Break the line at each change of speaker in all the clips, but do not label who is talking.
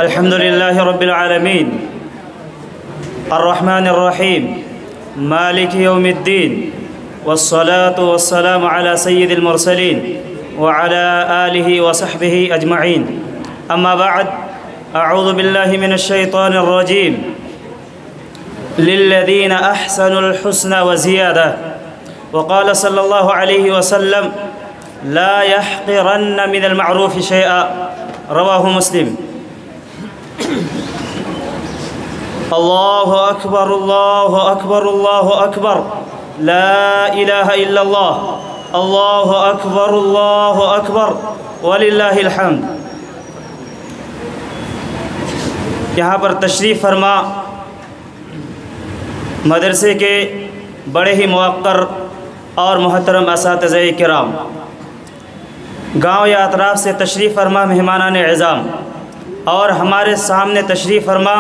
الحمد لله رب العالمين الرحمن الرحيم مالك يوم الدين والصلاة والسلام على سيد المرسلين وعلى آله وصحبه أجمعين أما بعد أعوذ بالله من الشيطان الرجيم للذين أحسنوا الحسنى وزيادة وقال صلى الله عليه وسلم لا يحقرن من المعروف شيئا رواه مسلم الله أكبر الله أكبر الله أكبر لا إله إلا الله الله أكبر الله أكبر وللہ الحمد۔ یہاں پر تشریف فرما مدرسے کے بڑے ہی موقر اور محترم اساتذہ کرام، گاؤں یا اطراف سے تشریف فرما مہمانان اعظام، اور ہمارے سامنے تشریف فرما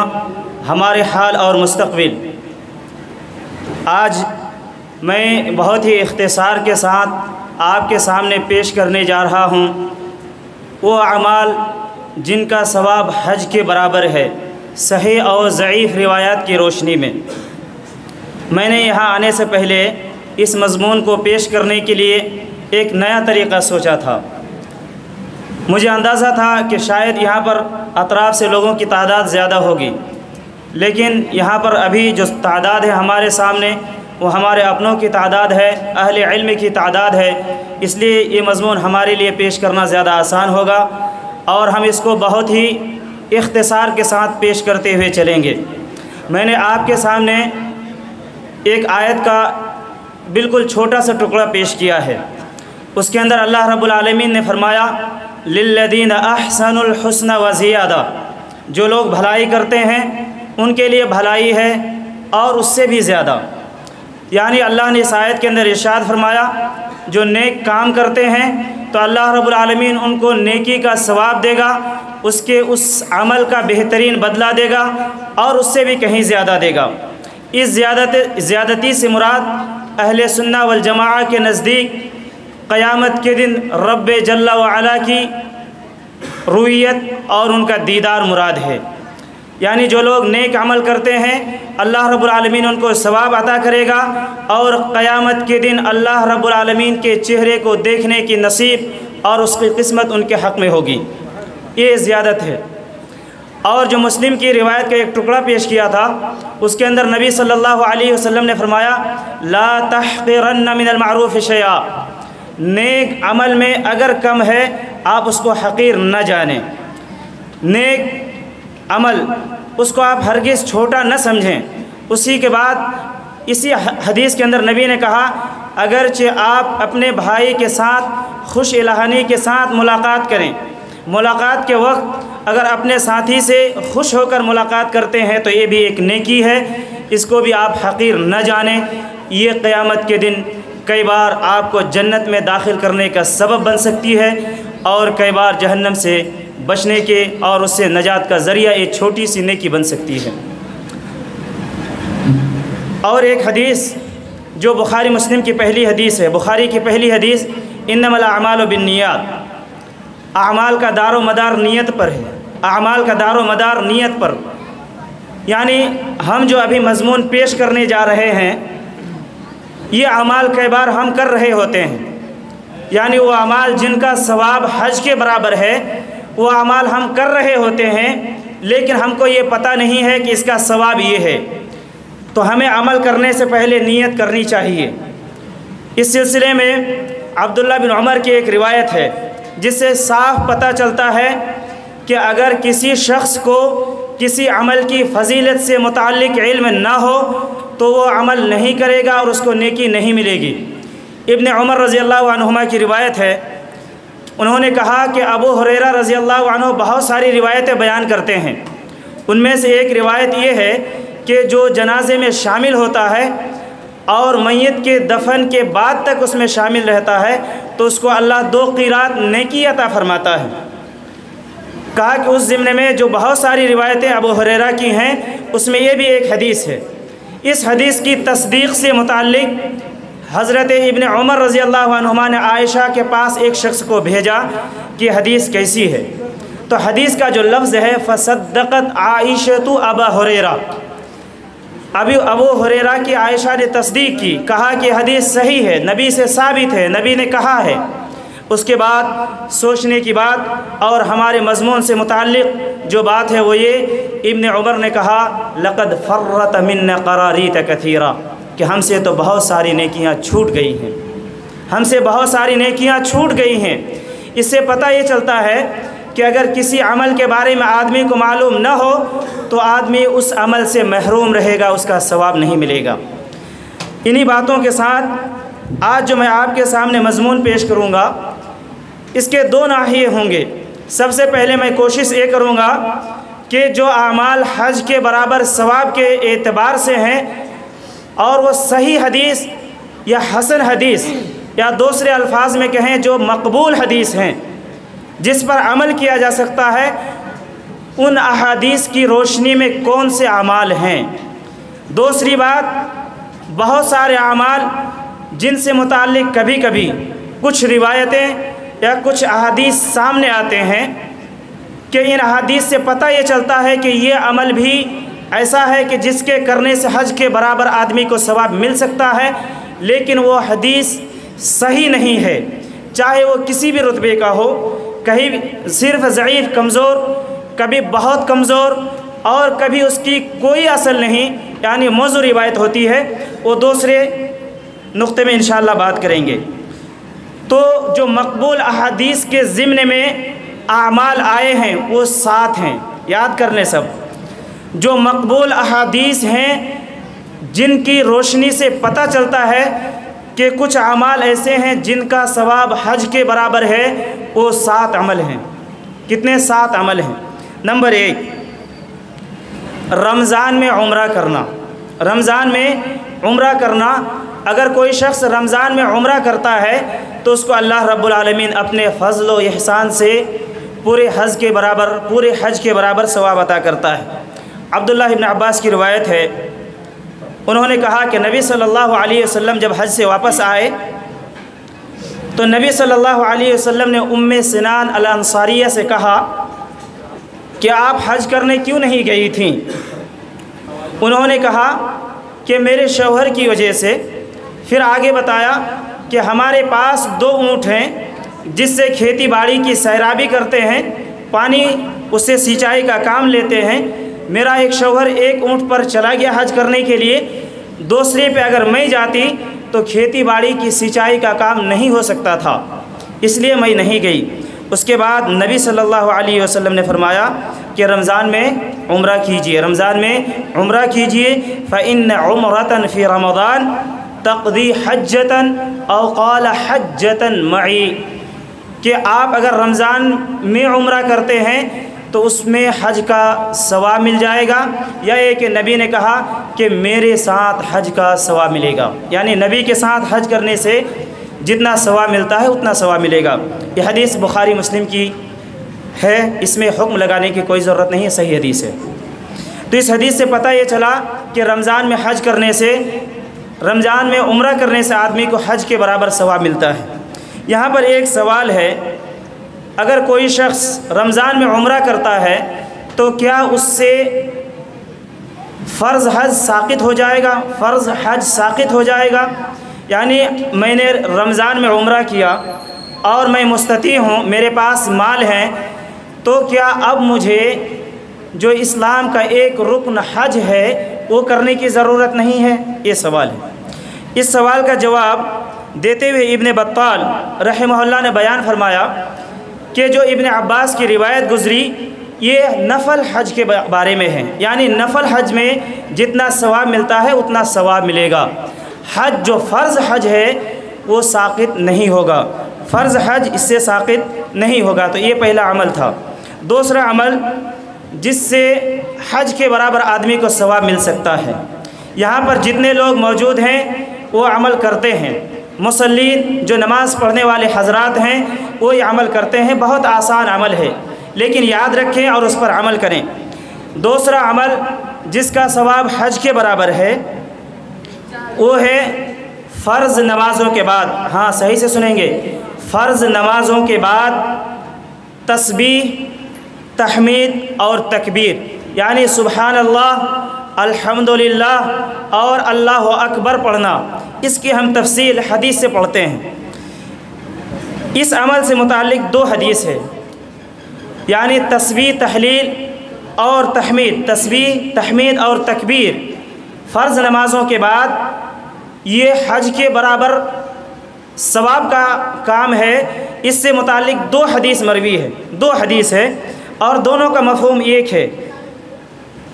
ہمارے حال اور مستقبل۔ آج میں بہت ہی اختصار کے ساتھ آپ کے سامنے پیش کرنے جا رہا ہوں وہ اعمال جن کا ثواب حج کے برابر ہے، صحیح اور ضعیف روایات کی روشنی میں۔ میں نے یہاں آنے سے پہلے اس مضمون کو پیش کرنے کے لیے ایک نیا طریقہ سوچا تھا۔ مجھے اندازہ تھا کہ شاید یہاں پر اطراف سے لوگوں کی تعداد زیادہ ہوگی، لیکن یہاں پر ابھی جو تعداد ہے ہمارے سامنے وہ ہمارے اپنوں کی تعداد ہے، اہل علم کی تعداد ہے، اس لیے یہ مضمون ہمارے لیے پیش کرنا زیادہ آسان ہوگا اور ہم اس کو بہت ہی اختصار کے ساتھ پیش کرتے ہوئے چلیں گے۔ میں نے آپ کے سامنے ایک آیت کا بالکل چھوٹا سا ٹکڑا پیش کیا ہے۔ اس کے اندر اللہ رب العالمین نے فرمایا للذین احسنوا الحسنى وزیادہ، جو لوگ بھلائی کرتے ہیں ان کے لیے بھلائی ہے اور اس سے بھی زیادہ۔ یعنی اللہ نے اس آیت کے اندر ارشاد فرمایا جو نیک کام کرتے ہیں تو اللہ رب العالمین ان کو نیکی کا ثواب دے گا، اس کے اس عمل کا بہترین بدلہ دے گا اور اس سے بھی کہیں زیادہ دے گا۔ اس زیادتی سے مراد اہل سنہ والجماعہ کے نزدیک قیامت کے دن رب جل وعلا کی رؤیت اور ان کا دیدار مراد ہے۔ یعنی جو لوگ نیک عمل کرتے ہیں اللہ رب العالمین ان کو ثواب عطا کرے گا اور قیامت کے دن اللہ رب العالمین کے چہرے کو دیکھنے کی نصیب اور اس کی قسمت ان کے حق میں ہوگی۔ یہ زیادت ہے۔ اور جو مسلم کی روایت کا ایک ٹکڑا پیش کیا تھا اس کے اندر نبی صلی اللہ علیہ وسلم نے فرمایا لا تحقرن من المعروف شیئا، نیک عمل میں اگر کم ہے آپ اس کو حقیر نہ جانیں۔ نیک عمل اس کو آپ ہرگز چھوٹا نہ سمجھیں۔ اسی کے بعد اسی حدیث کے اندر نبی نے کہا اگرچہ آپ اپنے بھائی کے ساتھ خوش الہانی کے ساتھ ملاقات کریں، ملاقات کے وقت اگر اپنے ساتھی سے خوش ہو کر ملاقات کرتے ہیں تو یہ بھی ایک نیکی ہے، اس کو بھی آپ حقیر نہ جانیں۔ یہ قیامت کے دن کئی بار آپ کو جنت میں داخل کرنے کا سبب بن سکتی ہے اور کئی بار جہنم سے بچنے کے اور اس سے نجات کا ذریعہ ایک چھوٹی سی نیکی بن سکتی ہے۔ اور ایک حدیث جو بخاری مسلم کی پہلی حدیث ہے، بخاری کی پہلی حدیث انما الاعمال بالنیات، اعمال کا دار و مدار نیت پر ہے، اعمال کا دار و مدار نیت پر۔ یعنی ہم جو ابھی مضمون پیش کرنے جا رہے ہیں یہ اعمال کئی بار ہم کر رہے ہوتے ہیں، یعنی وہ اعمال جن کا ثواب حج کے برابر ہے وہ اعمال ہم کر رہے ہوتے ہیں لیکن ہم کو یہ پتہ نہیں ہے کہ اس کا ثواب یہ ہے، تو ہمیں عمل کرنے سے پہلے نیت کرنی چاہیے۔ اس سلسلے میں عبداللہ بن عمر کی ایک روایت ہے جس سے صاف پتہ چلتا ہے کہ اگر کسی شخص کو کسی عمل کی فضیلت سے متعلق علم نہ ہو تو وہ عمل نہیں کرے گا اور اس کو نیکی نہیں ملے گی۔ ابن عمر رضی اللہ عنہما کی روایت ہے، انہوں نے کہا کہ ابو ہریرہ رضی اللہ عنہ بہت ساری روایتیں بیان کرتے ہیں، ان میں سے ایک روایت یہ ہے کہ جو جنازے میں شامل ہوتا ہے اور میت کے دفن کے بعد تک اس میں شامل رہتا ہے تو اس کو اللہ 2 قیرات نیکی عطا فرماتا ہے۔ کہا کہ اس ضمن میں جو بہت ساری روایتیں ابو ہریرہ کی ہیں اس میں یہ بھی ایک حدیث ہے۔ اس حدیث کی تصدیق سے متعلق حضرت ابن عمر رضی اللہ عنہما نے عائشہ کے پاس ایک شخص کو بھیجا کہ حدیث کیسی ہے۔ تو حدیث کا جو لفظ ہے فصدقت عائشۃ ابا ہریرہ، ابو ہریرہ کی عائشہ نے تصدیق کی، کہا کہ حدیث صحیح ہے، نبی سے ثابت ہے، نبی نے کہا ہے۔ اس کے بعد سوچنے کی بات اور ہمارے مضمون سے متعلق جو بات ہے وہ یہ، ابن عمر نے کہا لقد فرط منا قراریت کثیرہ، کہ ہم سے تو بہت ساری نیکیاں چھوٹ گئی ہیں، ہم سے بہت ساری نیکیاں چھوٹ گئی ہیں۔ اس سے پتہ یہ چلتا ہے کہ اگر کسی عمل کے بارے میں آدمی کو معلوم نہ ہو تو آدمی اس عمل سے محروم رہے گا، اس کا ثواب نہیں ملے گا۔ انہی باتوں کے ساتھ آج جو میں آپ کے سامنے مضمون پیش کروں گا اس کے دو ناحیے ہوں گے۔ سب سے پہلے میں کوشش یہ کروں گا کہ جو اعمال حج کے برابر ثواب کے اعتبار سے ہیں اور وہ صحیح حدیث یا حسن حدیث یا دوسرے الفاظ میں کہیں جو مقبول حدیث ہیں، جس پر عمل کیا جا سکتا ہے، ان احادیث کی روشنی میں کون سے اعمال ہیں۔ دوسری بات، بہت سارے اعمال جن سے متعلق کبھی کبھی کچھ روایتیں یا کچھ احادیث سامنے آتے ہیں کہ ان احادیث سے پتہ یہ چلتا ہے کہ یہ عمل بھی ایسا ہے کہ جس کے کرنے سے حج کے برابر آدمی کو ثواب مل سکتا ہے، لیکن وہ حدیث صحیح نہیں ہے، چاہے وہ کسی بھی رتبے کا ہو، کہیں صرف ضعیف کمزور، کبھی بہت کمزور، اور کبھی اس کی کوئی اصل نہیں، یعنی موضوع روایت ہوتی ہے۔ وہ دوسرے نقطے میں انشاءاللہ بات کریں گے۔ تو جو مقبول احادیث کے ضمن میں اعمال آئے ہیں وہ 7 ہیں، یاد کر لیں سب۔ جو مقبول احادیث ہیں جن کی روشنی سے پتہ چلتا ہے کہ کچھ اعمال ایسے ہیں جن کا ثواب حج کے برابر ہے، وہ 7 عمل ہیں۔ کتنے؟ 7 عمل ہیں۔ نمبر 1، رمضان میں عمرہ کرنا۔ رمضان میں عمرہ کرنا، اگر کوئی شخص رمضان میں عمرہ کرتا ہے تو اس کو اللہ رب العالمین اپنے فضل و احسان سے پورے حج کے برابر ثواب عطا کرتا ہے۔ عبداللہ ابن عباس کی روایت ہے، انہوں نے کہا کہ نبی صلی اللہ علیہ وسلم جب حج سے واپس آئے تو نبی صلی اللہ علیہ وسلم نے ام سنان الانصاریہ سے کہا کہ آپ حج کرنے کیوں نہیں گئی تھیں؟ انہوں نے کہا کہ میرے شوہر کی وجہ سے۔ پھر آگے بتایا کہ ہمارے پاس 2 اونٹ ہیں جس سے کھیتی باڑی کی سیرابی کرتے ہیں، پانی اس سے سینچائی کا کام لیتے ہیں۔ میرا ایک شوہر ایک اونٹ پر چلا گیا حج کرنے کے لیے، دوسرے پہ اگر میں جاتی تو کھیتی باڑی کی سینچائی کا کام نہیں ہو سکتا تھا، اس لیے میں نہیں گئی۔ اس کے بعد نبی صلی اللہ علیہ وسلم نے فرمایا کہ رمضان میں عمرہ کیجئے، رمضان میں عمرہ کیجئے، فإن عمرة فی رمضان تقضی حجتاً او قال حجتاً معی، کہ آپ اگر رمضان میں عمرہ کرتے ہیں تو اس میں حج کا ثواب مل جائے گا، یا یہ کہ نبی نے کہا کہ میرے ساتھ حج کا ثواب ملے گا، یعنی نبی کے ساتھ حج کرنے سے جتنا ثواب ملتا ہے اتنا ثواب ملے گا۔ یہ حدیث بخاری مسلم کی ہے، اس میں حکم لگانے کی کوئی ضرورت نہیں ہے، صحیح حدیث ہے۔ تو اس حدیث سے پتہ یہ چلا کہ رمضان میں حج کرنے سے، رمضان میں عمرہ کرنے سے آدمی کو حج کے برابر ثواب ملتا ہے۔ یہاں پر ایک سوال ہے، اگر کوئی شخص رمضان میں عمرہ کرتا ہے تو کیا اس سے فرض حج ساقط ہو جائے گا؟ فرض حج ساقط ہو جائے گا، یعنی میں نے رمضان میں عمرہ کیا اور میں مستطیع ہوں، میرے پاس مال ہے، تو کیا اب مجھے جو اسلام کا ایک رکن حج ہے وہ کرنے کی ضرورت نہیں ہے؟ یہ سوال ہے۔ اس سوال کا جواب دیتے ہوئے ابن بطال رحمہ اللہ نے بیان فرمایا کہ جو ابن عباس کی روایت گزری یہ نفل حج کے بارے میں ہے، یعنی نفل حج میں جتنا ثواب ملتا ہے اتنا ثواب ملے گا۔ حج جو فرض حج ہے وہ ساقط نہیں ہوگا، فرض حج اس سے ساقط نہیں ہوگا۔ تو یہ پہلا عمل تھا۔ دوسرا عمل جس سے حج کے برابر آدمی کو ثواب مل سکتا ہے، یہاں پر جتنے لوگ موجود ہیں وہ عمل کرتے ہیں، مصلین جو نماز پڑھنے والے حضرات ہیں وہ یہ عمل کرتے ہیں، بہت آسان عمل ہے، لیکن یاد رکھیں اور اس پر عمل کریں۔ دوسرا عمل جس کا ثواب حج کے برابر ہے وہ ہے فرض نمازوں کے بعد، ہاں صحیح سے سنیں گے، فرض نمازوں کے بعد تسبیح تحمید اور تکبیر، یعنی سبحان اللہ، الحمدللہ اور اللہ اکبر پڑھنا، اس کی ہم تفصیل حدیث سے پڑھتے ہیں۔ اس عمل سے متعلق 2 حدیث ہے، یعنی تسبیح تحلیل اور تحمید، تسبیح تحمید اور تکبیر فرض نمازوں کے بعد یہ حج کے برابر ثواب کا کام ہے۔ اس سے متعلق 2 حدیث مروی ہے، 2 حدیث ہے اور دونوں کا مفہوم ایک ہے۔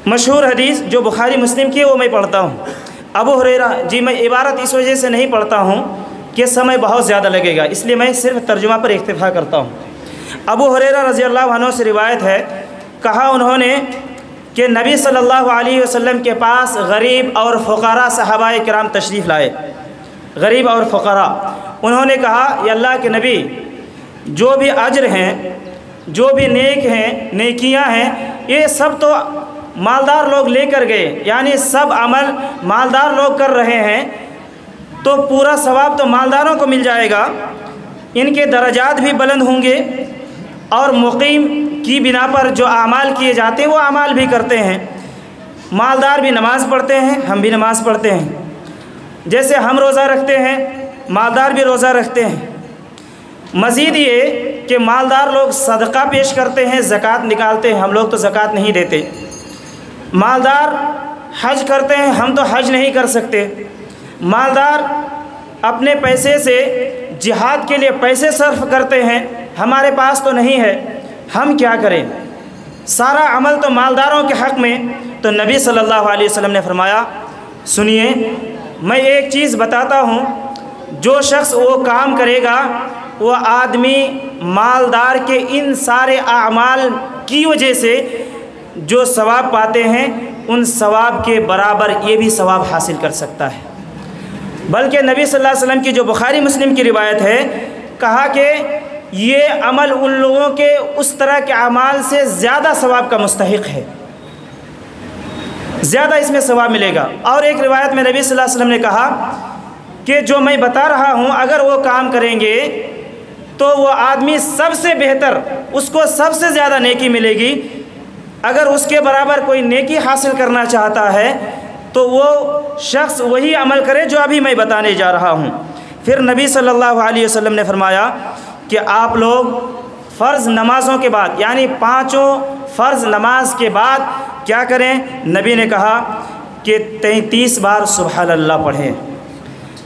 مشہور حدیث جو بخاری مسلم کی ہے وہ میں پڑھتا ہوں۔ ابو ہریرہ، جی میں عبارت اس وجہ سے نہیں پڑھتا ہوں کہ سمے بہت زیادہ لگے گا، اس لیے میں صرف ترجمہ پر اکتفا کرتا ہوں۔ ابو ہریرہ رضی اللہ عنہ سے روایت ہے، کہا انہوں نے کہ نبی صلی اللہ علیہ وسلم کے پاس غریب اور فقراء صحابہ کرام تشریف لائے، غریب اور فقراء۔ انہوں نے کہا، یا اللہ کے نبی، جو بھی اجر ہیں، جو بھی نیک ہیں، نیکیاں ہیں، یہ سب تو مالدار لوگ لے کر گئے، یعنی سب عمل مالدار لوگ کر رہے ہیں، تو پورا ثواب تو مالداروں کو مل جائے گا، ان کے درجات بھی بلند ہوں گے، اور مقیم کی بنا پر جو اعمال کیے جاتے ہیں وہ اعمال بھی کرتے ہیں۔ مالدار بھی نماز پڑھتے ہیں، ہم بھی نماز پڑھتے ہیں، جیسے ہم روزہ رکھتے ہیں مالدار بھی روزہ رکھتے ہیں۔ مزید یہ کہ مالدار لوگ صدقہ پیش کرتے ہیں، زکوٰۃ نکالتے ہیں، ہم لوگ تو زکوٰۃ نہیں دیتے۔ مالدار حج کرتے ہیں، ہم تو حج نہیں کر سکتے۔ مالدار اپنے پیسے سے جہاد کے لیے پیسے صرف کرتے ہیں، ہمارے پاس تو نہیں ہے، ہم کیا کریں؟ سارا عمل تو مالداروں کے حق میں۔ تو نبی صلی اللہ علیہ وسلم نے فرمایا، سنیے میں ایک چیز بتاتا ہوں، جو شخص وہ کام کرے گا وہ آدمی مالدار کے ان سارے اعمال کی وجہ سے جو ثواب پاتے ہیں ان ثواب کے برابر یہ بھی ثواب حاصل کر سکتا ہے۔ بلکہ نبی صلی اللہ علیہ وسلم کی جو بخاری مسلم کی روایت ہے، کہا کہ یہ عمل ان لوگوں کے اس طرح کے اعمال سے زیادہ ثواب کا مستحق ہے، زیادہ اس میں ثواب ملے گا۔ اور ایک روایت میں نبی صلی اللہ علیہ وسلم نے کہا کہ جو میں بتا رہا ہوں اگر وہ کام کریں گے تو وہ آدمی سب سے بہتر، اس کو سب سے زیادہ نیکی ملے گی۔ اگر اس کے برابر کوئی نیکی حاصل کرنا چاہتا ہے تو وہ شخص وہی عمل کرے جو ابھی میں بتانے جا رہا ہوں۔ پھر نبی صلی اللہ علیہ وسلم نے فرمایا کہ آپ لوگ فرض نمازوں کے بعد، یعنی 5 فرض نماز کے بعد کیا کریں؟ نبی نے کہا کہ 33 بار سبحان اللہ پڑھیں،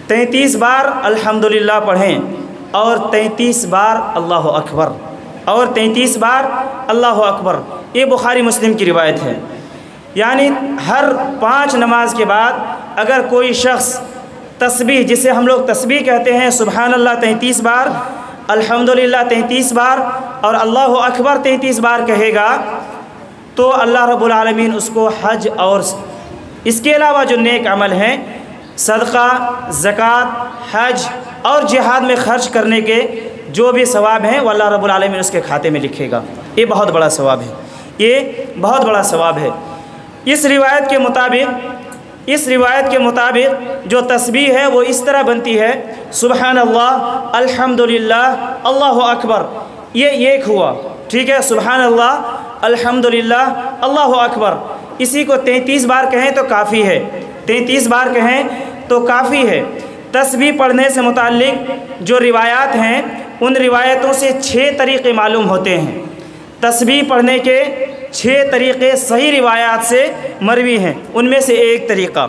33 بار الحمدللہ پڑھیں، اور 33 بار اللہ اکبر، اور 33 بار اللہ اکبر۔ یہ بخاری مسلم کی روایت ہے۔ یعنی ہر 5 نماز کے بعد اگر کوئی شخص تسبیح، جسے ہم لوگ تسبیح کہتے ہیں، سبحان اللہ 33 بار، الحمدللہ 33 بار اور اللہ اکبر 33 بار کہے گا تو اللہ رب العالمین اس کو حج اور اس کے علاوہ جو نیک عمل ہیں، صدقہ، زکوٰۃ، حج اور جہاد میں خرچ کرنے کے جو بھی ثواب ہیں وہ اللہ رب العالمین اس کے کھاتے میں لکھے گا۔ یہ بہت بڑا ثواب ہے، یہ بہت بڑا ثواب ہے۔ اس روایت کے مطابق جو تسبیح ہے وہ اس طرح بنتی ہے، سبحان اللہ، الحمدللہ، اللہ اکبر، یہ ایک ہوا، ٹھیک ہے؟ سبحان اللہ، الحمدللہ، اللہ اکبر، اسی کو 33 بار کہیں تو کافی ہے، 33 بار کہیں تو کافی ہے۔ تسبیح پڑھنے سے متعلق جو روایات ہیں ان روایتوں سے 6 طریقے معلوم ہوتے ہیں۔ تسبیح پڑھنے کے 6 طریقے صحیح روایات سے مروی ہیں، ان میں سے ایک طریقہ۔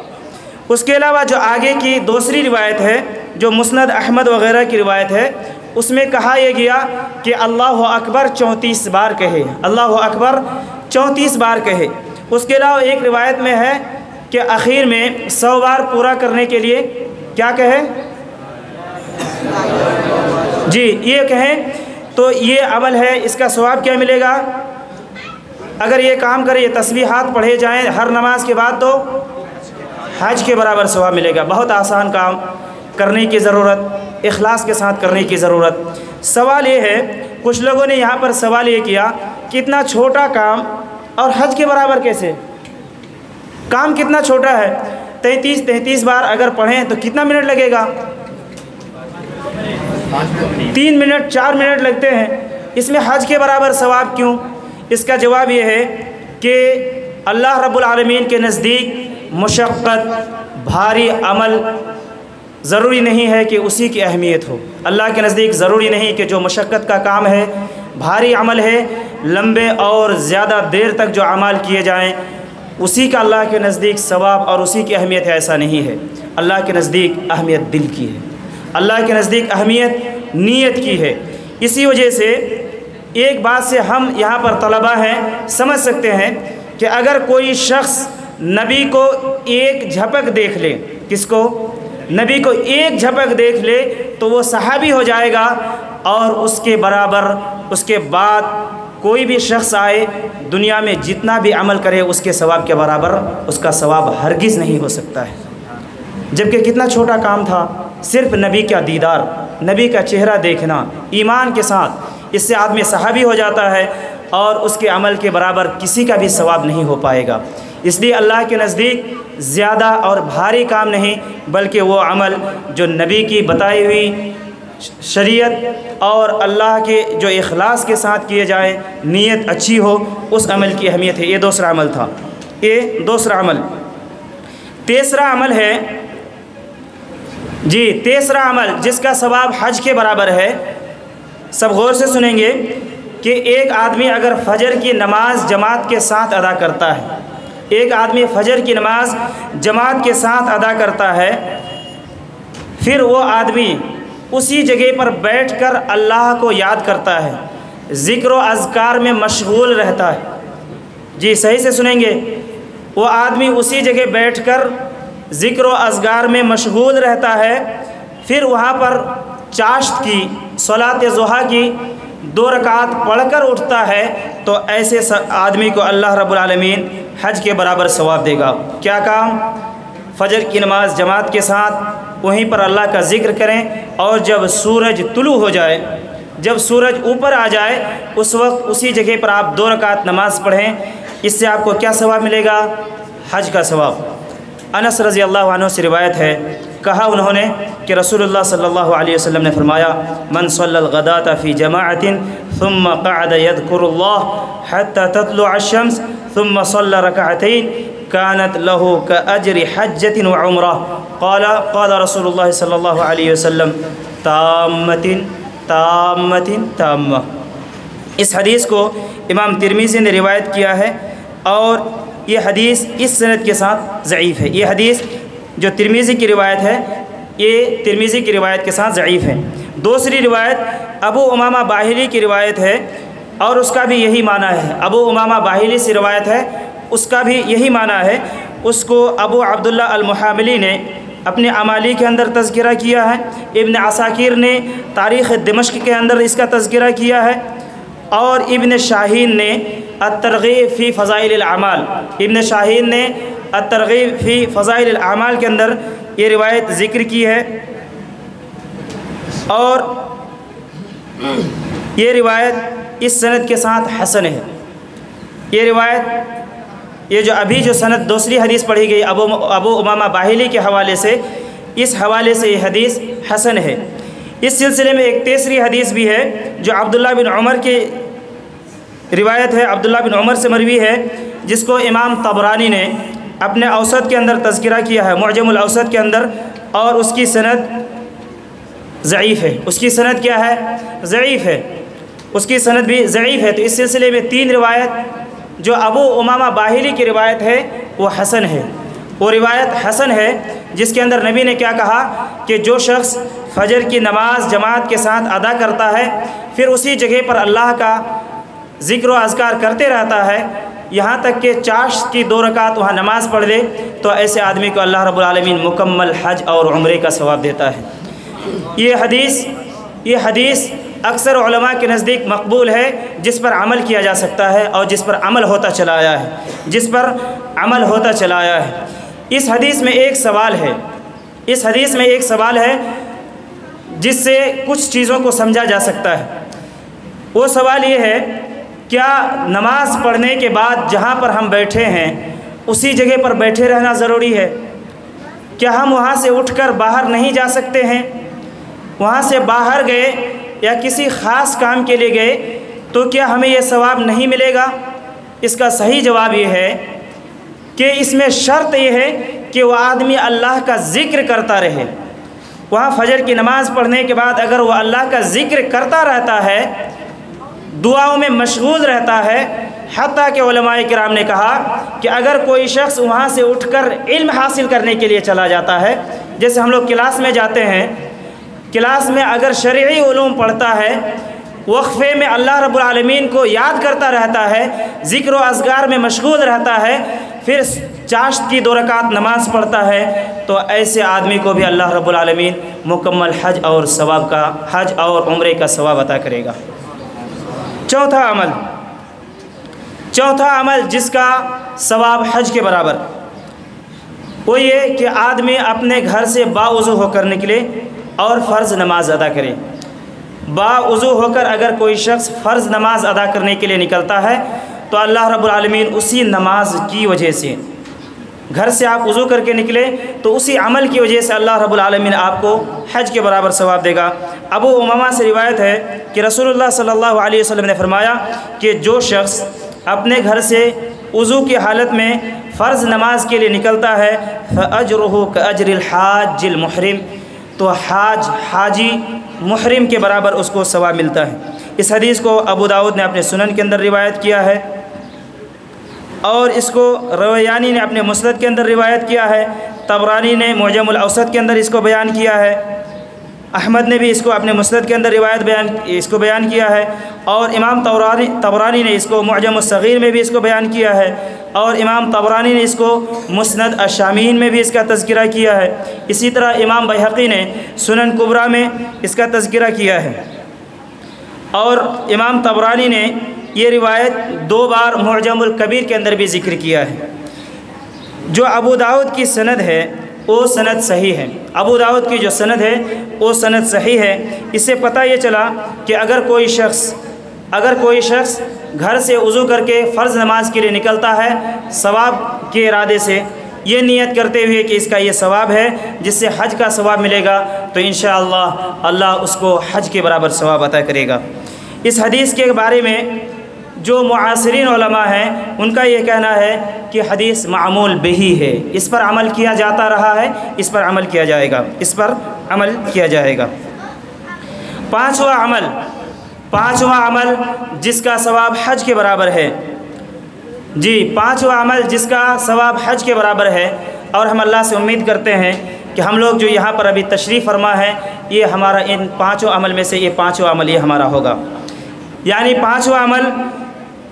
اس کے علاوہ جو آگے کی دوسری روایت ہے جو مسند احمد وغیرہ کی روایت ہے، اس میں کہا یہ گیا کہ اللہ اکبر 34 بار کہے، اللہ اکبر 34 بار کہے۔ اس کے علاوہ ایک روایت میں ہے کہ آخر میں 100 بار پورا کرنے کے لیے کیا کہے؟ جی یہ کہیں تو یہ عمل ہے، اس کا ثواب کیا ملے گا؟ اگر یہ کام کرے، یہ تسبیحات پڑھے جائیں ہر نماز کے بعد تو حج کے برابر ثواب ملے گا۔ بہت آسان کام، کرنے کی ضرورت، اخلاص کے ساتھ کرنے کی ضرورت۔ سوال یہ ہے، کچھ لوگوں نے یہاں پر سوال یہ کیا کہ اتنا چھوٹا کام اور حج کے برابر کیسے؟ کام کتنا چھوٹا ہے، 33 بار اگر پڑھیں تو کتنا منٹ لگے گا؟ 3 منٹ 4 منٹ لگتے ہیں، اس میں حج کے برابر ثواب کیوں؟ اس کا جواب یہ ہے کہ اللہ رب العالمین کے نزدیک مشقت، بھاری عمل ضروری نہیں ہے کہ اسی کی اہمیت ہو۔ اللہ کے نزدیک ضروری نہیں کہ جو مشقت کا کام ہے، بھاری عمل ہے، لمبے اور زیادہ دیر تک جو اعمال کیے جائیں اسی کا اللہ کے نزدیک ثواب اور اسی کی اہمیت ہے، ایسا نہیں ہے۔ اللہ کے نزدیک اہمیت دل کی ہے، اللہ کے نزدیک اہمیت نیت کی ہے۔ اسی وجہ سے ایک بات سے ہم یہاں پر طلبہ ہیں سمجھ سکتے ہیں کہ اگر کوئی شخص نبی کو ایک جھپک دیکھ لے، کس کو؟ نبی کو ایک جھپک دیکھ لے تو وہ صحابی ہو جائے گا، اور اس کے برابر اس کے بعد کوئی بھی شخص آئے دنیا میں جتنا بھی عمل کرے اس کے ثواب کے برابر اس کا ثواب ہرگز نہیں ہو سکتا ہے۔ جبکہ کتنا چھوٹا کام تھا، صرف نبی کا دیدار، نبی کا چہرہ دیکھنا ایمان کے ساتھ، اس سے آدمی صحابی ہو جاتا ہے اور اس کے عمل کے برابر کسی کا بھی ثواب نہیں ہو پائے گا۔ اس لیے اللہ کے نزدیک زیادہ اور بھاری کام نہیں، بلکہ وہ عمل جو نبی کی بتائی ہوئی شریعت اور اللہ کے جو اخلاص کے ساتھ کیے جائے، نیت اچھی ہو، اس عمل کی اہمیت ہے۔ یہ دوسرا عمل تھا، یہ دوسرا عمل۔ تیسرا عمل ہے تیسرا عمل جس کا ثواب حج کے برابر ہے۔ سب غور سے سنیں گے کہ ایک آدمی اگر فجر کی نماز جماعت کے ساتھ ادا کرتا ہے، ایک آدمی فجر کی نماز جماعت کے ساتھ ادا کرتا ہے، پھر وہ آدمی اسی جگہ پر بیٹھ کر اللہ کو یاد کرتا ہے، ذکر و اذکار میں مشغول رہتا ہے۔ صحیح سے سنیں گے، وہ آدمی اسی جگہ بیٹھ کر ذکر و اذکار میں مشغول رہتا ہے، پھر وہاں پر چاشت کی صلاۃ ضحیٰ کی 2 رکعات پڑھ کر اٹھتا ہے، تو ایسے آدمی کو اللہ رب العالمین حج کے برابر ثواب دے گا۔ کیا کام؟ فجر کی نماز جماعت کے ساتھ وہیں پر اللہ کا ذکر کریں، اور جب سورج طلوع ہو جائے، جب سورج اوپر آ جائے، اس وقت اسی جگہ پر آپ 2 رکعت نماز پڑھیں۔ اس سے آپ کو کیا ثواب ملے گا؟ حج کا ثواب۔ انس رضی اللہ عنہ سے روایت ہے، کہا انہوں نے کہ رسول اللہ صلی اللہ علیہ وسلم نے فرمایا، من صلی الغداۃ فی جماعت ثم قعد یذکر اللہ حتی تطلع الشمس ثم صلی رکعتین كانت له كأجر حجة وعمرة قال رسول الله صلی اللہ علیہ وسلم تامة۔ اس حدیث کو امام ترمذی نے روایت کیا ہے، اور یہ حدیث اس سند کے ساتھ ضعیف ہے۔ یہ حدیث جو ترمذی کی روایت ہے، یہ ترمذی کی روایت کے ساتھ ضعیف ہے۔ دوسری روایت ابو امامہ باہلی کی روایت ہے، اور اس کا بھی یہی معنی ہے۔ ابو امامہ باہلی سے روایت ہے، اس کا بھی یہی معنی ہے۔ اس کو ابو عبداللہ المحاملی نے اپنے اعمالی کے اندر تذکرہ کیا ہے، ابن عساکر نے تاریخ دمشق کے اندر اس کا تذکرہ کیا ہے، اور ابن شاہین نے الترغیب فی فضائل الاعمال، ابن شاہین نے الترغیب فی فضائل الاعمال کے اندر یہ روایت ذکر کی ہے، اور یہ روایت اس سند کے ساتھ حسن ہے۔ یہ روایت، یہ جو ابھی جو سند دوسری حدیث پڑھی گئی ابو امامہ باہلی کے حوالے سے، اس حوالے سے یہ حدیث حسن ہے۔ اس سلسلے میں ایک تیسری حدیث بھی ہے جو عبداللہ بن عمر کی روایت ہے، عبداللہ بن عمر سے مروی ہے، جس کو امام طبرانی نے اپنے اوسط کے اندر تذکرہ کیا ہے، معجم الاوسط کے اندر، اور اس کی سند ضعیف ہے۔ اس کی سند کیا ہے؟ ضعیف ہے، اس کی سند بھی ضعیف ہے۔ تو اس سلسلے میں 3 روایت جو ابو امامہ باہلی کی روایت ہے وہ حسن ہے۔ وہ روایت حسن ہے جس کے اندر نبی نے کیا کہا کہ جو شخص فجر کی نماز جماعت کے ساتھ ادا کرتا ہے، پھر اسی جگہ پر اللہ کا ذکر و اذکار کرتے رہتا ہے، یہاں تک کہ چاشت کی 2 رکعت وہاں نماز پڑھ لے، تو ایسے آدمی کو اللہ رب العالمین مکمل حج اور عمرے کا ثواب دیتا ہے۔ یہ حدیث اکثر علماء کے نزدیک مقبول ہے، جس پر عمل کیا جا سکتا ہے اور جس پر عمل ہوتا چلا آیا ہے، جس پر عمل ہوتا چلا آیا ہے۔ اس حدیث میں ایک سوال ہے، اس حدیث میں ایک سوال ہے جس سے کچھ چیزوں کو سمجھا جا سکتا ہے۔ وہ سوال یہ ہے، کیا نماز پڑھنے کے بعد جہاں پر ہم بیٹھے ہیں اسی جگہ پر بیٹھے رہنا ضروری ہے؟ کیا ہم وہاں سے اٹھ کر باہر نہیں جا سکتے ہیں؟ وہاں سے باہر گئے یا کسی خاص کام کے لیے گئے تو کیا ہمیں یہ ثواب نہیں ملے گا؟ اس کا صحیح جواب یہ ہے کہ اس میں شرط یہ ہے کہ وہ آدمی اللہ کا ذکر کرتا رہے۔ وہاں فجر کی نماز پڑھنے کے بعد اگر وہ اللہ کا ذکر کرتا رہتا ہے، دعاؤں میں مشغول رہتا ہے، حتیٰ کہ علماء کرام نے کہا کہ اگر کوئی شخص وہاں سے اٹھ کر علم حاصل کرنے کے لیے چلا جاتا ہے، جیسے ہم لوگ کلاس میں جاتے ہیں، کلاس میں اگر شرعی علوم پڑھتا ہے، وقفے میں اللہ رب العالمین کو یاد کرتا رہتا ہے، ذکر و اذکار میں مشغول رہتا ہے، پھر چاشت کی 2 رکعت نماز پڑھتا ہے، تو ایسے آدمی کو بھی اللہ رب العالمین مکمل حج اور عمرے کا ثواب عطا کرے گا۔ چوتھا عمل جس کا ثواب حج کے برابر، وہ یہ کہ آدمی اپنے گھر سے باوضو ہو کر نکلے اور فرض نماز ادا کرے۔ باوضو ہو کر اگر کوئی شخص فرض نماز ادا کرنے کے لیے نکلتا ہے تو اللہ رب العالمین اسی نماز کی وجہ سے، گھر سے آپ وضو کر کے نکلے تو اسی عمل کی وجہ سے اللہ رب العالمین آپ کو حج کے برابر ثواب دے گا۔ ابو امامہ سے روایت ہے کہ رسول اللہ صلی اللہ علیہ وسلم نے فرمایا کہ جو شخص اپنے گھر سے وضو کی حالت میں فرض نماز کے لیے نکلتا ہے فَأَجْرُهُ كَأَجْرِ الْحَاجِّ الْمُحْرِمِ، تو حاجی محرم کے برابر اس کو ثواب ملتا ہے۔ اس حدیث کو ابو داؤد نے اپنے سنن کے اندر روایت کیا ہے، اور اس کو رویانی نے اپنے مسند کے اندر روایت کیا ہے، طبرانی نے معجم الاوسط کے اندر اس کو بیان کیا ہے، احمد نے بھی اس کو اپنے مسند کے اندر بیان کیا ہے، اور امام طبرانی نے اس کو معجم الصغیر میں بھی اس کو بیان کیا ہے، اور امام طبرانی نے اس کو مسند الشامین میں بھی اس کا تذکرہ کیا ہے۔ اسی طرح امام بیہقی نے سنن کبریٰ میں اس کا تذکرہ کیا ہے، اور امام طبرانی نے یہ روایت 2 بار معجم الکبیر کے اندر بھی ذکر کیا ہے۔ جو ابو داؤد کی سند ہے وہ سند صحیح ہے، ابو داؤد کی جو سند ہے وہ سند صحیح ہے۔ اس سے پتہ یہ چلا کہ اگر کوئی شخص گھر سے وضو کر کے فرض نماز کے لیے نکلتا ہے ثواب کے ارادے سے، یہ نیت کرتے ہوئے کہ اس کا یہ ثواب ہے جس سے حج کا ثواب ملے گا، تو انشاءاللہ اللہ اس کو حج کے برابر ثواب عطا کرے گا۔ اس حدیث کے بارے میں جو معاصرین علماء ہیں ان کا یہ کہنا ہے کہ حدیث معمول بہی ہے، اس پر عمل کیا جاتا رہا ہے، اس پر عمل کیا جائے گا۔ پانچواں عمل جس کا ثواب حج کے برابر ہے، پانچواں عمل جس کا ثواب حج کے برابر ہے، اور ہم اللہ سے امید کرتے ہیں کہ ہم لوگ جو یہاں پر ابھی تشریف فرما ہے، یہ ہمارا ان 5 عمل میں سے یہ 5واں عمل یہ ہمارا ہوگا۔ یعنی 5واں عمل،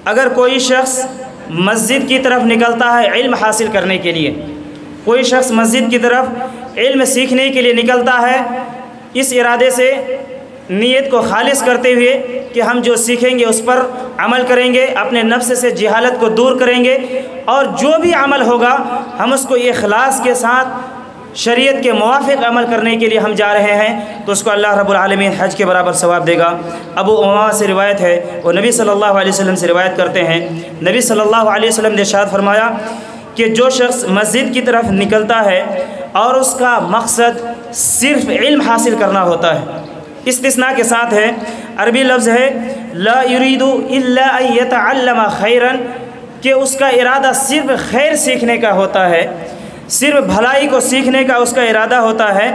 اگر کوئی شخص مسجد کی طرف نکلتا ہے علم حاصل کرنے کے لیے، کوئی شخص مسجد کی طرف علم سیکھنے کے لیے نکلتا ہے اس ارادے سے، نیت کو خالص کرتے ہوئے کہ ہم جو سیکھیں گے اس پر عمل کریں گے، اپنے نفس سے جہالت کو دور کریں گے، اور جو بھی عمل ہوگا ہم اس کو اخلاص کے ساتھ شریعت کے موافق عمل کرنے کے لیے ہم جا رہے ہیں، تو اس کو اللہ رب العالمین حج کے برابر ثواب دے گا۔ ابو امامہ سے روایت ہے، وہ نبی صلی اللہ علیہ وسلم سے روایت کرتے ہیں، نبی صلی اللہ علیہ وسلم نے ارشاد فرمایا کہ جو شخص مسجد کی طرف نکلتا ہے اور اس کا مقصد صرف علم حاصل کرنا ہوتا ہے، استثناء کے ساتھ ہے، عربی لفظ ہے لا یرید الا ان یتعلم خیرا، کہ اس کا ارادہ صرف خیر سیکھنے کا ہوتا ہے، صرف بھلائی کو سیکھنے کا اس کا ارادہ ہوتا ہے،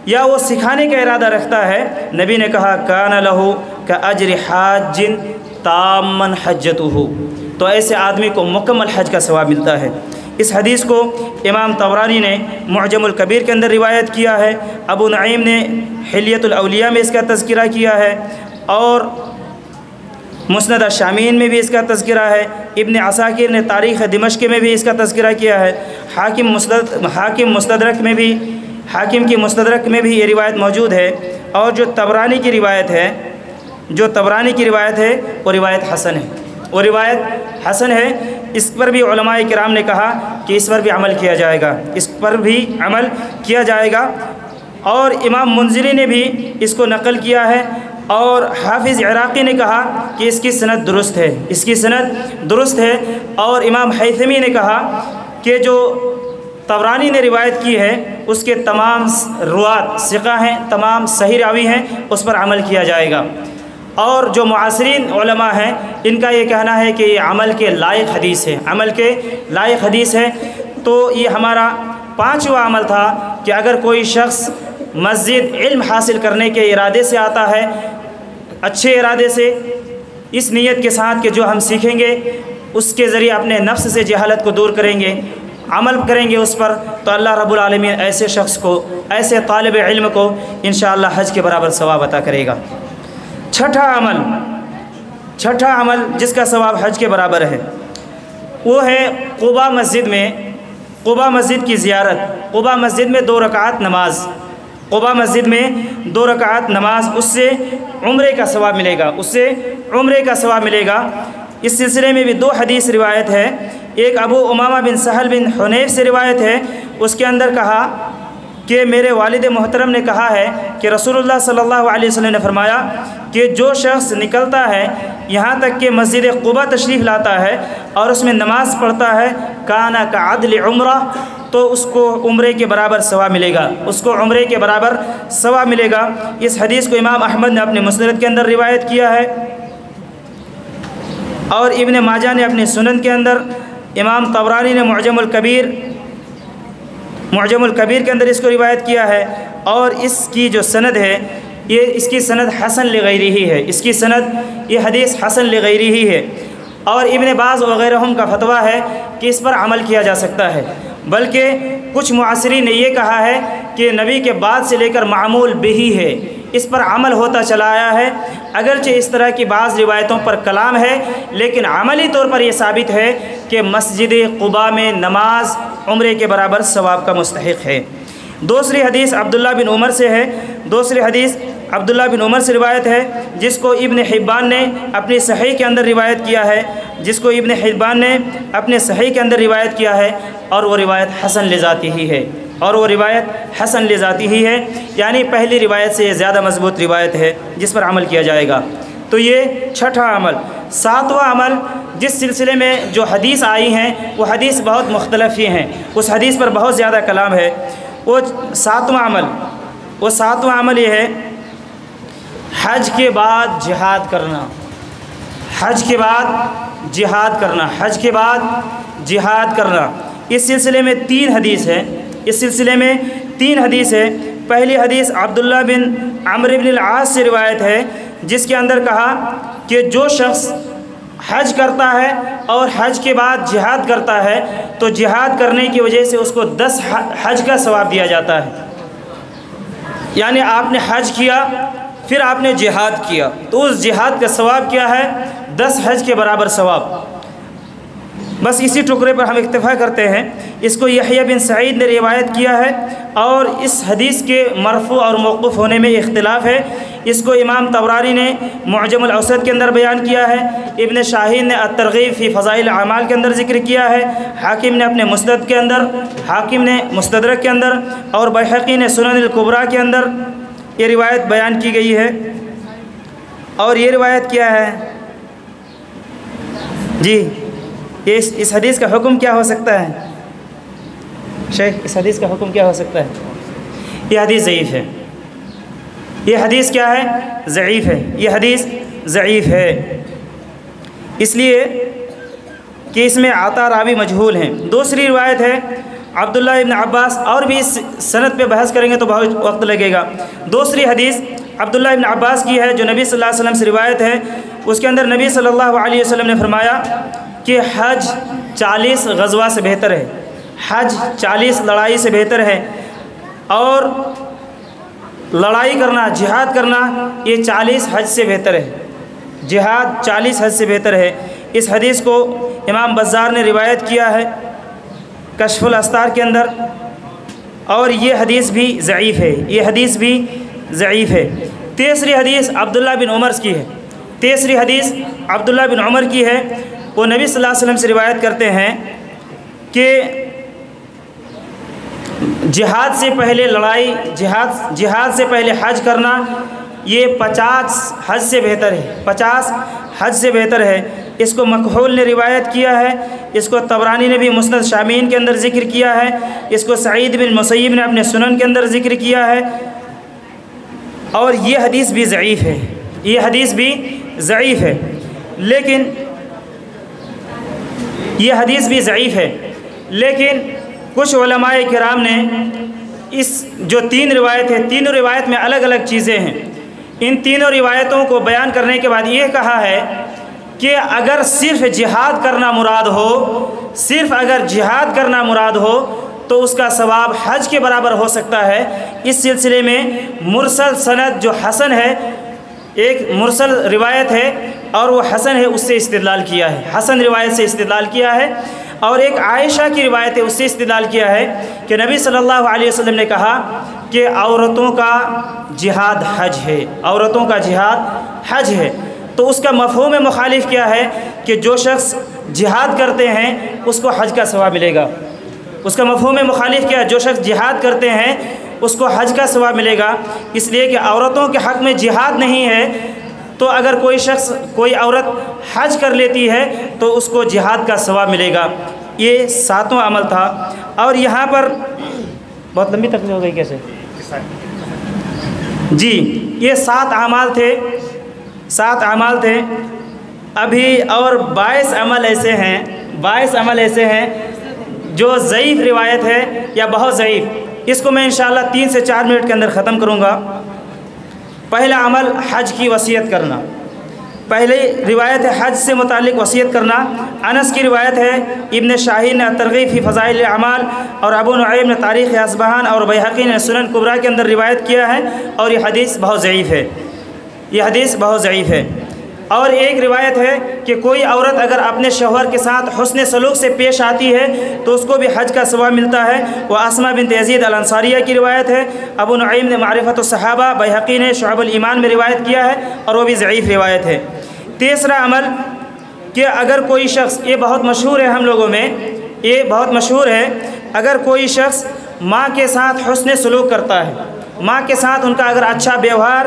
یا وہ سکھانے کا ارادہ رکھتا ہے، نبی نے کہا کان لہ کاجر حاج تاما حجتہ، تو ایسے آدمی کو مکمل حج کا ثواب ملتا ہے۔ اس حدیث کو امام طبرانی نے معجم الکبیر کے اندر روایت کیا ہے، ابو نعیم نے حلیۃ الاولیاء میں اس کا تذکرہ کیا ہے، اور مسند الشامین میں بھی اس کا تذکرہ ہے، ابن عساکر نے تاریخ دمشق میں بھی اس کا تذکرہ کیا ہے، حاکم کی مستدرک میں بھی یہ روایت موجود ہے، اور جو طبرانی کی روایت ہے وہ روایت حسن ہے، اس پر بھی علماء کرام نے کہا کہ اس پر بھی عمل کیا جائے گا، اور امام منذری نے بھی اس کو نقل کیا ہے، اور حافظ عراقی نے کہا کہ اس کی سند درست ہے، اور امام حیثمی نے کہا کہ جو طبرانی نے روایت کی ہے اس کے تمام روات ثقہ ہیں، تمام صحیح راوی ہیں، اس پر عمل کیا جائے گا۔ اور جو معاصرین علماء ہیں ان کا یہ کہنا ہے کہ یہ عمل کے لائق حدیث ہے، عمل کے لائق حدیث ہے۔ تو یہ ہمارا 5واں عمل تھا کہ اگر کوئی شخص مسجد علم حاصل کرنے کے ارادے سے آتا ہے، اچھے ارادے سے، اس نیت کے ساتھ کہ جو ہم سیکھیں گے اس کے ذریعے اپنے نفس سے جہالت کو دور کریں گے، عمل کریں گے اس پر، تو اللہ رب العالمین ایسے شخص کو، ایسے طالب علم کو انشاءاللہ حج کے برابر ثواب عطا کرے گا۔ چھٹا عمل جس کا ثواب حج کے برابر ہے وہ ہے قباء مسجد کی زیارت۔ قباء مسجد میں 2 رکعات نماز، قباء مسجد میں 2 رکعات نماز، اس سے عمرے کا ثواب ملے گا، اس سے عمرے کا ثواب ملے گا۔ اس سلسلے میں بھی 2 حدیث روایت ہے، ایک ابو امامہ بن سہل بن حنیف سے روایت ہے، اس کے اندر کہا کہ میرے والد محترم نے کہا ہے کہ رسول اللہ صلی اللہ علیہ وسلم نے فرمایا کہ جو شخص نکلتا ہے یہاں تک کہ مسجد قباء تشریف لاتا ہے اور اس میں نماز پڑھتا ہے، کانا کعدل عمرہ، تو اس کو عمرے کے برابر ثواب ملے گا، اس کو عمرے کے برابر ثواب ملے گا۔ اس حدیث کو امام احمد نے اپنے مسند کے اندر روایت کیا ہے، اور ابن ماجہ نے اپنے سنن کے اندر، امام طبرانی نے معجم الکبیر کے اندر اس کو روایت کیا ہے، اور اس کی جو سند ہے اس کی سند حسن لغیرہ ہی ہے، اس کی سند یہ حدیث حسن لغیرہ ہی ہے، اور ابن باز وغیرہ کا فتویٰ ہے کہ اس پر عمل کیا جا سکتا ہے، بلکہ کچھ معاصرین نے یہ کہا ہے کہ نبی کے بعد سے لے کر معمول بہی ہے، اس پر عمل ہوتا چلا آیا ہے۔ اگرچہ اس طرح کی بعض روایتوں پر کلام ہے، لیکن عملی طور پر یہ ثابت ہے کہ مسجد قباء میں نماز عمرے کے برابر ثواب کا مستحق ہے۔ دوسری حدیث عبداللہ بن عمر سے ہے، دوسری حدیث عبداللہ بن عمر سے روایت ہے، جس کو ابن حبان نے اپنی صحیح کے اندر روایت کیا ہے، اور وہ روایت حسن لذاتی ہی ہے، یعنی پہلی روایت سے یہ زیادہ مضبوط روایت ہے جس پر عمل کیا جائے گا۔ تو یہ چھٹا عمل۔ 7واں عمل جس سلسلے میں جو حدیث آئی ہیں وہ حدیث بہت مختلف ہی ہیں، اس حدیث پر بہت زیادہ کلام ہے۔ وہ 7واں عمل یہ ہے حج کے بعد جہاد کرنا، حج کے بعد جہاد کرنا۔ اس سلسلے میں 3 حدیث ہے، پہلی حدیث عبداللہ بن عمرو بن العاص سے روایت ہے، جس کے اندر کہا کہ جو شخص حج کرتا ہے اور حج کے بعد جہاد کرتا ہے تو جہاد کرنے کی وجہ سے اس کو 10 حج کا ثواب دیا جاتا ہے، یعنی آپ نے حج کیا پھر آپ نے جہاد کیا تو اس جہاد کا ثواب کیا ہے؟ 10 حج کے برابر ثواب۔ بس اسی ٹکڑے پر ہم اکتفا کرتے ہیں۔ اس کو یحییٰ بن سعید نے روایت کیا ہے، اور اس حدیث کے مرفوع اور موقوف ہونے میں اختلاف ہے۔ اس کو امام طبرانی نے معجم الاوسط کے اندر بیان کیا ہے، ابن شاہین نے الترغیب فی فضائل الاعمال کے اندر ذکر کیا ہے، حاکم نے اپنے مستدرک کے اندر اور بیہقی نے سنن الکبریٰ کے اندر یہ روایت بیان کی گئی ہے۔ اور یہ روایت کیا ہے جی؟ اس حدیث کا حکم کیا ہو سکتا ہے شیخ؟ اس حدیث کا حکم کیا ہو سکتا ہے؟ یہ حدیث ضعیف ہے۔ یہ حدیث کیا ہے؟ ضعیف ہے۔ یہ حدیث ضعیف ہے اس لیے کہ اس میں عطا راوی مجہول ہیں۔ دوسری روایت ہے عبداللہ ابن عباس، اور بھی اس سند پہ بحث کریں گے تو بہت وقت لگے گا۔ دوسری حدیث عبداللہ ابن عباس کی ہے جو نبی صلی اللہ علیہ وسلم سے روایت ہے، اس کے اندر نبی صلی اللہ علیہ وسلم نے فرمایا کہ حج 40 غزوہ سے بہتر ہے، حج 40 لڑائی سے بہتر ہے، اور لڑائی کرنا، جہاد کرنا یہ 40 حج سے بہتر ہے، جہاد 40 حج سے بہتر ہے۔ اس حدیث کو امام بزار نے روایت کیا ہے کشف الاستار کے اندر، اور یہ حدیث بھی ضعیف ہے، یہ حدیث بھی ضعیف ہے۔ تیسری حدیث عبداللہ بن عمر کی ہے، تیسری حدیث عبداللہ بن عمر کی ہے، وہ نبی صلی اللہ علیہ وسلم سے روایت کرتے ہیں کہ جہاد سے پہلے لڑائی، جہاد سے پہلے حج کرنا یہ 50 حج سے بہتر ہے، 50 حج سے بہتر ہے۔ اس کو مکحول نے روایت کیا ہے، اس کو طبرانی نے بھی مسند شامین کے اندر ذکر کیا ہے، اس کو سعید بن مسیب نے اپنے سنن کے اندر ذکر کیا ہے، اور یہ حدیث بھی ضعیف ہے، یہ حدیث بھی ضعیف ہے، لیکن یہ حدیث بھی ضعیف ہے، لیکن کچھ علماء کرام نے اس جو 3 روایت ہے، تینوں روایت میں الگ الگ چیزیں ہیں، ان تینوں روایتوں کو بیان کرنے کے بعد یہ کہا ہے کہ اگر صرف جہاد کرنا مراد ہو، صرف اگر جہاد کرنا مراد ہو تو اس کا ثواب حج کے برابر ہو سکتا ہے۔ اس سلسلے میں مرسل سند جو حسن ہے، ایک مرسل روایت ہے اور وہ حسن ہے، اس سے استدلال کیا ہے، حسن روایت سے استدلال کیا ہے، اور ایک عائشہ کی روایت ہے، اس سے استدلال کیا ہے کہ نبی صلی اللہ علیہ وسلم نے کہا کہ عورتوں کا جہاد حج ہے، عورتوں کا جہاد حج ہے۔ تو اس کا مفہوم مخالف کیا ہے کہ جو شخص جہاد کرتے ہیں اس کو حج کا ثواب ملے گا۔ اس کا مفہوم مخالف کیا ہے؟ جو شخص جہاد کرتے ہیں اس کو حج کا ثواب ملے گا، اس لیے کہ عورتوں کے حق میں جہاد نہیں ہے، تو اگر کوئی شخص کوئی عورت حج کر لیتی ہے تو اس کو جہاد کا ثواب ملے گا۔ یہ 7واں عمل تھا۔ اور یہاں پر بہت لمبی تقریر ہو گئی کیسے؟ جی، یہ 7 اعمال تھے، 7 اعمال تھے۔ ابھی اور 22 عمل ایسے ہیں، 22 عمل ایسے ہیں جو ضعیف روایت ہے یا بہت ضعیف، اس کو میں انشاءاللہ 3 سے 4 منٹ کے اندر ختم کروں گا۔ پہلا عمل حج کی وصیت کرنا، پہلی روایت ہے حج سے متعلق وصیت کرنا۔ انس کی روایت ہے، ابن شاہین نے ترغیب فی فضائل الاعمال اور ابو نعیم نے تاریخ اصبہان اور بیہقی نے سنن کبریٰ کے اندر روایت کیا ہے، اور یہ حدیث بہت ضعیف ہے، یہ حدیث بہت ضعیف ہے۔ اور ایک روایت ہے کہ کوئی عورت اگر اپنے شوہر کے ساتھ حسن سلوک سے پیش آتی ہے تو اس کو بھی حج کا ثواب ملتا ہے، وہ اسماء بنت یزید الانصاریہ کی روایت ہے۔ ابو نعیم نے معرفت الصحابہ، بیہقی نے شعب الایمان میں روایت کیا ہے، اور وہ بھی ضعیف روایت ہے۔ تیسرا عمل کہ اگر کوئی شخص، یہ بہت مشہور ہے ہم لوگوں میں، یہ بہت مشہور ہے، اگر کوئی شخص ماں کے ساتھ حسن سلوک کرتا ہے، ماں کے ساتھ ان کا اگر اچھا ویوہار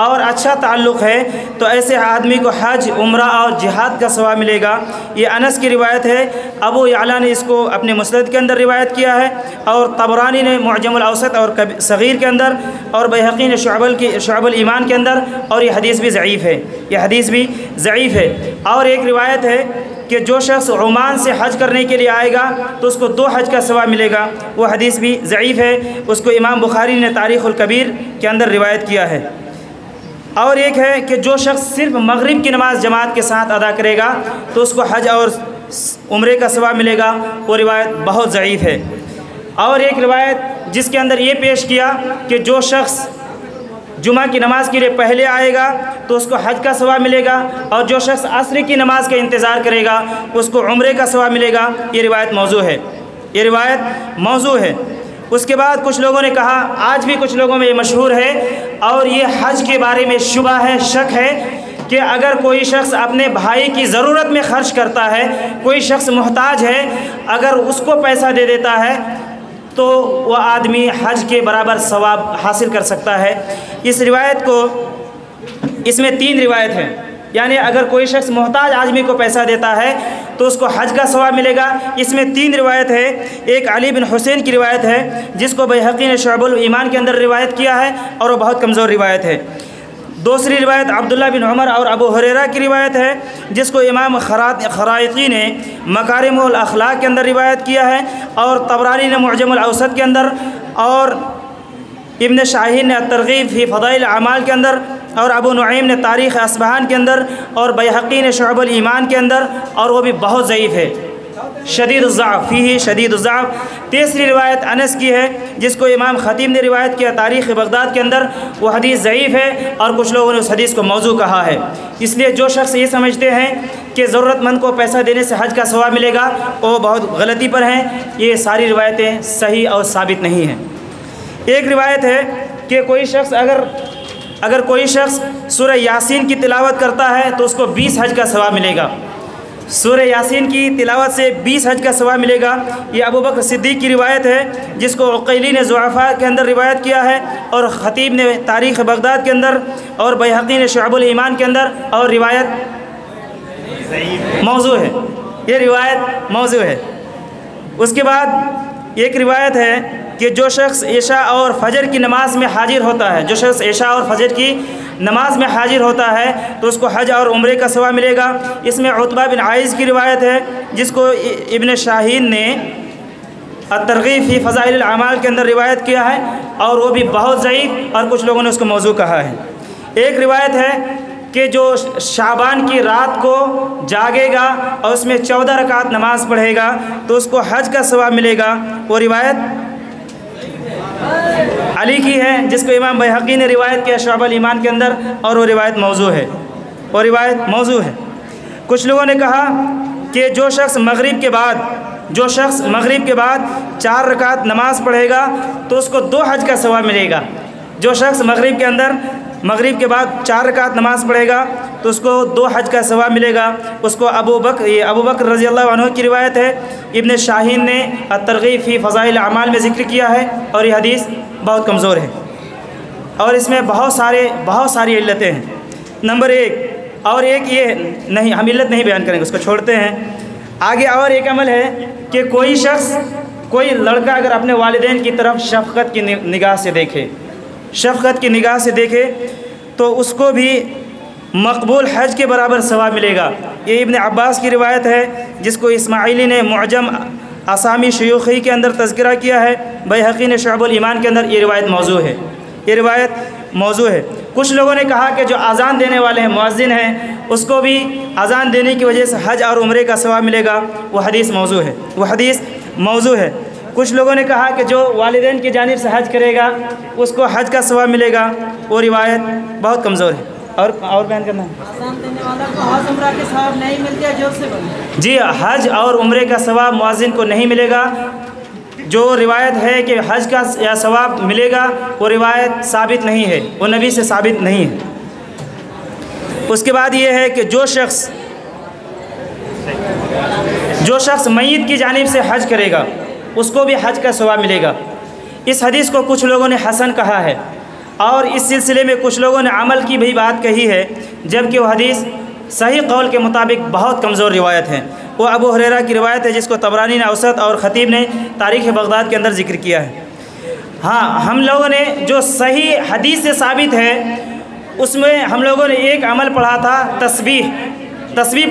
اور اچھا تعلق ہے تو ایسے آدمی کو حج، عمرہ اور جہاد کا ثواب ملے گا۔ یہ انس کی روایت ہے، ابو یعلا نے اس کو اپنے مسند کے اندر روایت کیا ہے، اور طبرانی نے معجم الاوسط اور صغیر کے اندر، اور بیہقی نے شعب الایمان کے اندر، اور یہ حدیث بھی ضعیف ہے، یہ حدیث بھی ضعیف ہے۔ اور ایک روایت ہے کہ جو شخص عمان سے حج کرنے کے لیے آئے گا تو اس کو 2 حج کا ثواب ملے گا، وہ حدیث بھی ضعیف ہے، اس کو امام بخاری نے تاریخ الکبیر کے اندر روایت کیا ہے۔ اور ایک ہے کہ جو شخص صرف مغرب کی نماز جماعت کے ساتھ ادا کرے گا تو اس کو حج اور عمرے کا ثواب ملے گا، وہ روایت بہت ضعیف ہے۔ اور ایک روایت جس کے اندر یہ پیش کیا کہ جو شخص جمعہ کی نماز کے لیے پہلے آئے گا تو اس کو حج کا ثواب ملے گا، اور جو شخص عصر کی نماز کا انتظار کرے گا اس کو عمرے کا ثواب ملے گا۔ یہ روایت موضوع ہے، یہ روایت موضوع ہے۔ اس کے بعد کچھ لوگوں نے کہا، آج بھی کچھ لوگوں میں یہ مشہور ہے، اور یہ حج کے بارے میں شبہ ہے، شک ہے، کہ اگر کوئی شخص اپنے بھائی کی ضرورت میں خرچ کرتا ہے، کوئی شخص محتاج ہے، اگر اس کو پیسہ دے دیتا ہے تو وہ آدمی حج کے برابر ثواب حاصل کر سکتا ہے۔ اس روایت کو، اس میں 3 روایت ہیں، یعنی اگر کوئی شخص محتاج آدمی کو پیسہ دیتا ہے تو اس کو حج کا ثواب ملے گا۔ اس میں 3 روایت ہے۔ ایک علی بن حسین کی روایت ہے جس کو بیہقی نے شعب الایمان کے اندر روایت کیا ہے، اور وہ بہت کمزور روایت ہے۔ دوسری روایت عبداللہ بن عمر اور ابو ہریرہ کی روایت ہے جس کو امام خرائطی نے مکارم الاخلاق کے اندر روایت کیا ہے، اور طبرانی نے معجم الاوسط کے اندر، اور ابن شاہین نے ترغیب فی فضائل الاعمال کے اندر، اور ابو نعیم نے تاریخ اصبہان کے اندر، اور بیہقی نے شعب الایمان کے اندر، اور وہ بھی بہت ضعیف ہے، شدید الضعف، فیہ شدید الضعف۔ تیسری روایت انس کی ہے جس کو امام خطیب نے روایت کیا تاریخ بغداد کے اندر، وہ حدیث ضعیف ہے، اور کچھ لوگوں نے اس حدیث کو موضوع کہا ہے۔ اس لیے جو شخص یہ سمجھتے ہیں کہ ضرورت مند کو پیسہ دینے سے حج کا ثواب ملے گا، وہ بہت غلطی پر ہیں، یہ ساری روایتیں صحیح اور ثابت نہیں ہیں۔ ایک روایت ہے کہ کوئی شخص اگر کوئی شخص سورہ یاسین کی تلاوت کرتا ہے تو اس کو 20 حج کا ثواب ملے گا، سورہ یاسین کی تلاوت سے 20 حج کا ثواب ملے گا۔ یہ ابو بکر صدیق کی روایت ہے جس کو عقیلی نے ضعفاء کے اندر روایت کیا ہے، اور خطیب نے تاریخ بغداد کے اندر، اور بیہقی نے شعب الایمان کے اندر، اور روایت موضوع ہے، یہ روایت موضوع ہے۔ اس کے بعد ایک روایت ہے کہ جو شخص عشاء اور فجر کی نماز میں حاضر ہوتا ہے، جو شخص عشاء اور فجر کی نماز میں حاضر ہوتا ہے تو اس کو حج اور عمرے کا ثواب ملے گا۔ اس میں عتبہ بن عائض کی روایت ہے جس کو ابن شاہین نے الترغیب فی فضائل الاعمال کے اندر روایت کیا ہے، اور وہ بھی بہت ضعیف، اور کچھ لوگوں نے اس کو موضوع کہا ہے۔ ایک روایت ہے کہ جو شعبان کی رات کو جاگے گا اور اس میں 14 رکعت نماز پڑھے گا تو اس کو حج کا ثواب ملے گا۔ وہ روایت علی کی ہے جس کو امام بیہقی نے روایت کیا شعب الایمان کے اندر، اور وہ روایت موضوع ہے، وہ روایت موضوع ہے۔ کچھ لوگوں نے کہا کہ جو شخص مغرب کے بعد 4 رکعت نماز پڑھے گا تو اس کو 2 حج کا ثواب ملے گا۔ جو شخص مغرب کے بعد 4 رکعت نماز پڑھے گا تو اس کو 2 حج کا ثواب ملے گا۔ اس کو ابو بکر رضی اللہ عنہ کی روایت ہے، ابن شاہین نے الترغیب فی فضائل اعمال میں ذکر کیا ہے، اور یہ حدیث بہت کمزور ہے، اور اس میں بہت ساری علتیں ہیں۔ نمبر 1 اور ایک یہ نہیں، ہم علت نہیں بیان کریں گے، اس کو چھوڑتے ہیں آگے۔ اور ایک عمل ہے کہ کوئی لڑکا اگر اپنے والدین کی طرف شفقت کی نگاہ سے دیکھے تو اس کو بھی مقبول حج کے برابر ثواب ملے گا۔ یہ ابن عباس کی روایت ہے جس کو اسماعیلی نے معجم اسامی شیوخی کے اندر تذکرہ کیا ہے، بیہقی نے شعب الایمان کے اندر یہ روایت موضوع ہے۔ کچھ لوگوں نے کہا کہ جو اذان دینے والے ہیں، مؤذن ہیں، اس کو بھی اذان دینے کی وجہ سے حج اور عمرے کا ثواب ملے گا، وہ حدیث موضوع ہے۔ کچھ لوگوں نے کہا کہ جو والدین کی جانب سے حج کرے گا اس کو حج کا ثواب ملے گا، وہ روایت بہت کمزور ہے۔ اور بیان کرنا ہے،
اذان دینے والا کو حج عمرہ کے ثواب نہیں ملتے، جو سے بولے
جی حج اور عمرے کا ثواب مؤذن کو نہیں ملے گا۔ جو روایت ہے کہ حج کا یا ثواب ملے گا وہ روایت ثابت نہیں ہے، وہ نبی سے ثابت نہیں ہے۔ اس کے بعد یہ ہے کہ جو شخص میت کی جانب سے حج کرے گا اس کو بھی حج کا ثواب ملے گا۔ اس حدیث کو کچھ لوگوں نے حسن کہا ہے، اور اس سلسلے میں کچھ لوگوں نے عمل کی بھی بات کہی ہے، جبکہ وہ حدیث صحیح قول کے مطابق بہت کمزور روایت ہے۔ وہ ابو ہریرہ کی روایت ہے جس کو طبرانی نے اوسط اور خطیب نے تاریخ بغداد کے اندر ذکر کیا ہے۔ ہاں، ہم لوگوں نے جو صحیح حدیث سے ثابت ہے اس میں ہم لوگوں نے ایک عمل پڑھا تھا، تسبیح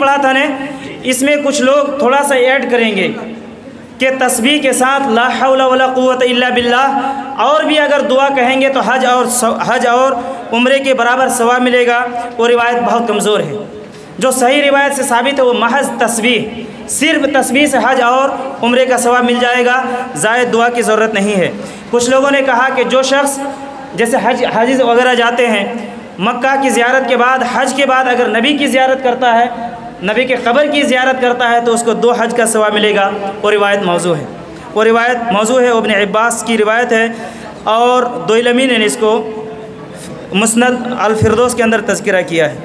پڑھا تھا نے۔ اس میں کچھ لوگ تھوڑا سا ایڈ کریں گے کہ تسبیح کے ساتھ لا حول ولا قوت الا باللہ، اور بھی اگر دعا کہیں گے تو حج اور عمرے کے برابر ثواب ملے گا، وہ روایت بہت کمزور ہے۔ جو صحیح روایت سے ثابت ہے وہ محض صرف تسبیح سے حج اور عمرے کا ثواب مل جائے گا، زائد دعا کی ضرورت نہیں ہے۔ کچھ لوگوں نے کہا کہ جو شخص جیسے حج وغیرہ جاتے ہیں، مکہ کی زیارت کے بعد، حج کے بعد اگر نبی کی زیارت کرتا ہے، نبی کے قبر کی زیارت کرتا ہے تو اس کو 2 حج کا ثواب ملے گا، وہ روایت موضوع ہے۔ ابن عباس کی روایت ہے، اور دوئلمی نے اس کو مسند الفردوس کے اندر تذکرہ کیا ہے۔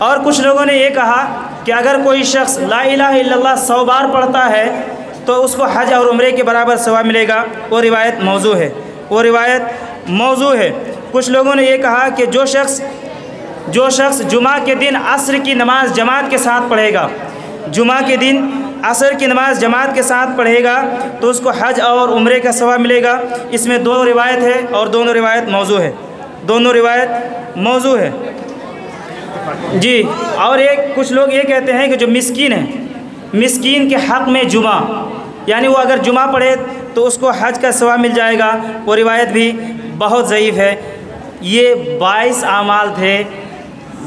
اور کچھ لوگوں نے یہ کہا کہ اگر کوئی شخص لا الہ الا اللہ 100 بار پڑھتا ہے تو اس کو حج اور عمرے کے برابر ثواب ملے گا، وہ روایت موضوع ہے۔ کچھ لوگوں نے یہ کہا کہ جو شخص جمعہ کے دن عصر کی نماز جماعت کے ساتھ پڑھے گا، جمعہ کے دن عصر کی نماز جماعت کے ساتھ پڑھے گا تو اس کو حج اور عمرے کا ثواب ملے گا۔ اس میں 2 روایت ہے، اور دونوں روایت موضوع ہے جی۔ اور کچھ لوگ یہ کہتے ہیں کہ جو مسکین کے حق میں جمعہ، یعنی وہ اگر جمعہ پڑھے تو اس کو حج کا ثواب مل جائے گا، وہ روایت بھی بہت ضعیف ہے۔ یہ 22 اعمال تھے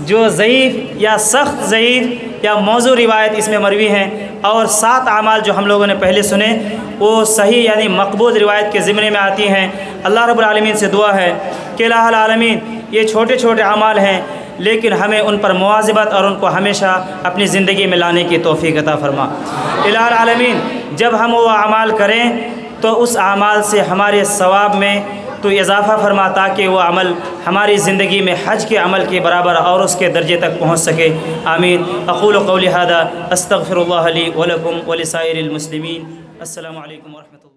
جو ضعیف یا سخت ضعیف یا موضوع روایت اس میں مروی ہیں، اور 7 اعمال جو ہم لوگوں نے پہلے سنے وہ صحیح یعنی مقبول روایت کے ضمن میں آتی ہیں۔ اللہ رب العالمین سے دعا ہے کہ الہ العالمین یہ چھوٹے اعمال ہیں، لیکن ہمیں ان پر مواظبت اور ان کو ہمیشہ اپنی زندگی میں لانے کی توفیق عطا فرما۔ الہ العالمین جب ہم وہ اعمال کریں تو اس اعمال سے ہمارے ثواب میں تو اضافہ فرما، تاکہ وہ عمل ہماری زندگی میں حج کے عمل کے برابر اور اس کے درجے تک پہنچ سکے۔ آمین۔ اقول قولی ھذا استغفر اللہ لی ولکم ولسائر المسلمین۔ السلام علیکم ورحمۃ اللہ۔